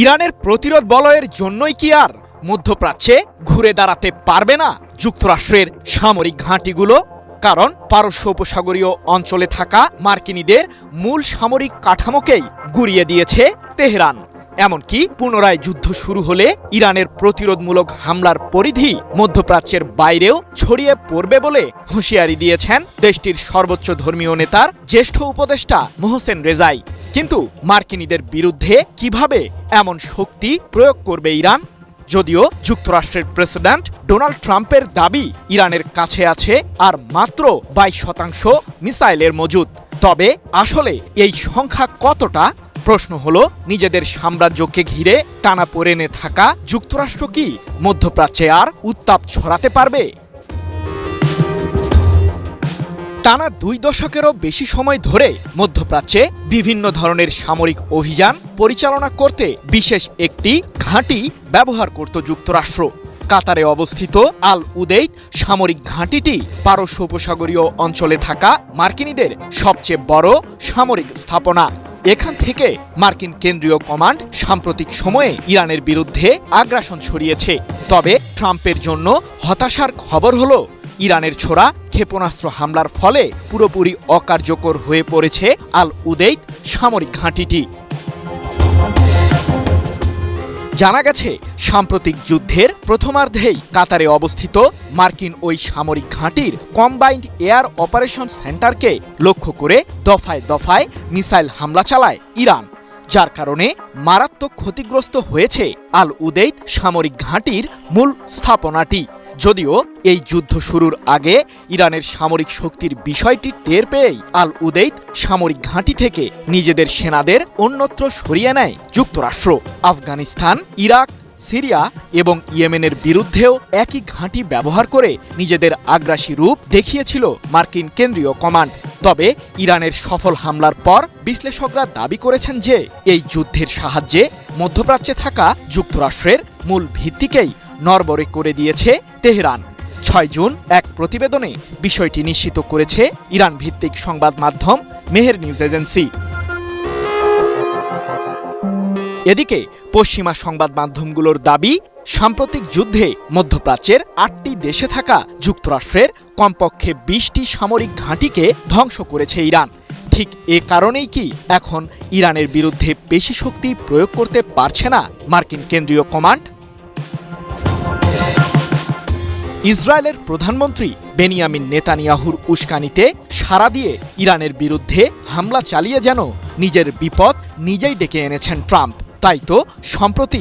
ইরানের প্রতিরোধ বলয়ের জন্যই কি আর মধ্যপ্রাচ্যে ঘুরে দাঁড়াতে পারবে না যুক্তরাষ্ট্রের সামরিক ঘাঁটিগুলো? কারণ পারস্য উপসাগরীয় অঞ্চলে থাকা মার্কিনীদের মূল সামরিক কাঠামোকেই গুঁড়িয়ে দিয়েছে তেহরান। এমনকি পুনরায় যুদ্ধ শুরু হলে ইরানের প্রতিরোধমূলক হামলার পরিধি মধ্যপ্রাচ্যের বাইরেও ছড়িয়ে পড়বে বলে হুঁশিয়ারি দিয়েছেন দেশটির সর্বোচ্চ ধর্মীয় নেতার জ্যেষ্ঠ উপদেষ্টা মোহসেন রেজাই। কিন্তু মার্কিনীদের বিরুদ্ধে কিভাবে এমন শক্তি প্রয়োগ করবে ইরান? যদিও যুক্তরাষ্ট্রের প্রেসিডেন্ট ডোনাল্ড ট্রাম্পের দাবি ইরানের কাছে আছে আর মাত্র 22% মিসাইলের মজুদ। তবে আসলে এই সংখ্যা কতটা? প্রশ্ন হলো, নিজেদের সাম্রাজ্যকে ঘিরে টানাপোড়েনে থাকা যুক্তরাষ্ট্র কি মধ্যপ্রাচ্যে আর উত্তাপ ছড়াতে পারবে? টানা 2 দশকেরও বেশি সময় ধরে মধ্যপ্রাচ্যে বিভিন্ন ধরনের সামরিক অভিযান পরিচালনা করতে বিশেষ একটি ঘাঁটি ব্যবহার করত যুক্তরাষ্ট্র। কাতারে অবস্থিত আল উদেইদ সামরিক ঘাঁটিটি পারস্য উপসাগরীয় অঞ্চলে থাকা মার্কিনীদের সবচেয়ে বড় সামরিক স্থাপনা। এখান থেকে মার্কিন কেন্দ্রীয় কমান্ড সাম্প্রতিক সময়ে ইরানের বিরুদ্ধে আগ্রাসন ছড়িয়েছে। তবে ট্রাম্পের জন্য হতাশার খবর হলো, ইরানের ছোড়া ক্ষেপণাস্ত্র হামলার ফলে পুরোপুরি অকার্যকর হয়ে পড়েছে আল উদেইদ সামরিক ঘাঁটিটি। জানা গেছে, সাম্প্রতিক যুদ্ধের প্রথমার্ধেই কাতারে অবস্থিত মার্কিন ওই সামরিক ঘাঁটির কম্বাইন্ড এয়ার অপারেশন সেন্টারকে লক্ষ্য করে দফায় দফায় মিসাইল হামলা চালায় ইরান, যার কারণে মারাত্মক ক্ষতিগ্রস্ত হয়েছে আল উদেইদ সামরিক ঘাঁটির মূল স্থাপনাটি। যদিও এই যুদ্ধ শুরুর আগে ইরানের সামরিক শক্তির বিষয়টি টের পেয়েই আল উদেইদ সামরিক ঘাঁটি থেকে নিজেদের সেনাদের অন্যত্র সরিয়ে নেয় যুক্তরাষ্ট্র। আফগানিস্তান, ইরাক, সিরিয়া এবং ইয়েমেনের বিরুদ্ধেও একই ঘাঁটি ব্যবহার করে নিজেদের আগ্রাসী রূপ দেখিয়েছিল মার্কিন কেন্দ্রীয় কমান্ড। তবে ইরানের সফল হামলার পর বিশ্লেষকরা দাবি করেছেন যে এই যুদ্ধের সাহায্যে মধ্যপ্রাচ্যে থাকা যুক্তরাষ্ট্রের মূল ভিত্তিকেই নড়বড়ে করে দিয়েছে তেহরান। 6 জুন এক প্রতিবেদনে বিষয়টি নিশ্চিত করেছে ইরান ভিত্তিক সংবাদ মাধ্যম মেহের নিউজ এজেন্সি। এদিকে পশ্চিমা সংবাদ মাধ্যমগুলোর দাবি, সাম্প্রতিক যুদ্ধে মধ্যপ্রাচ্যের 8টি দেশে থাকা যুক্তরাষ্ট্রের কমপক্ষে 20টি সামরিক ঘাঁটিকে ধ্বংস করেছে ইরান। ঠিক এ কারণেই কি এখন ইরানের বিরুদ্ধে বেশি শক্তি প্রয়োগ করতে পারছে না মার্কিন কেন্দ্রীয় কমান্ড? ইসরায়েলের প্রধানমন্ত্রী বেনিয়ামিন নেতানিয়াহুর উস্কানিতে সাড়া দিয়ে ইরানের বিরুদ্ধে হামলা চালিয়ে যেন নিজের বিপদ নিজেই ডেকে এনেছেন ট্রাম্প। তাই তো সম্প্রতি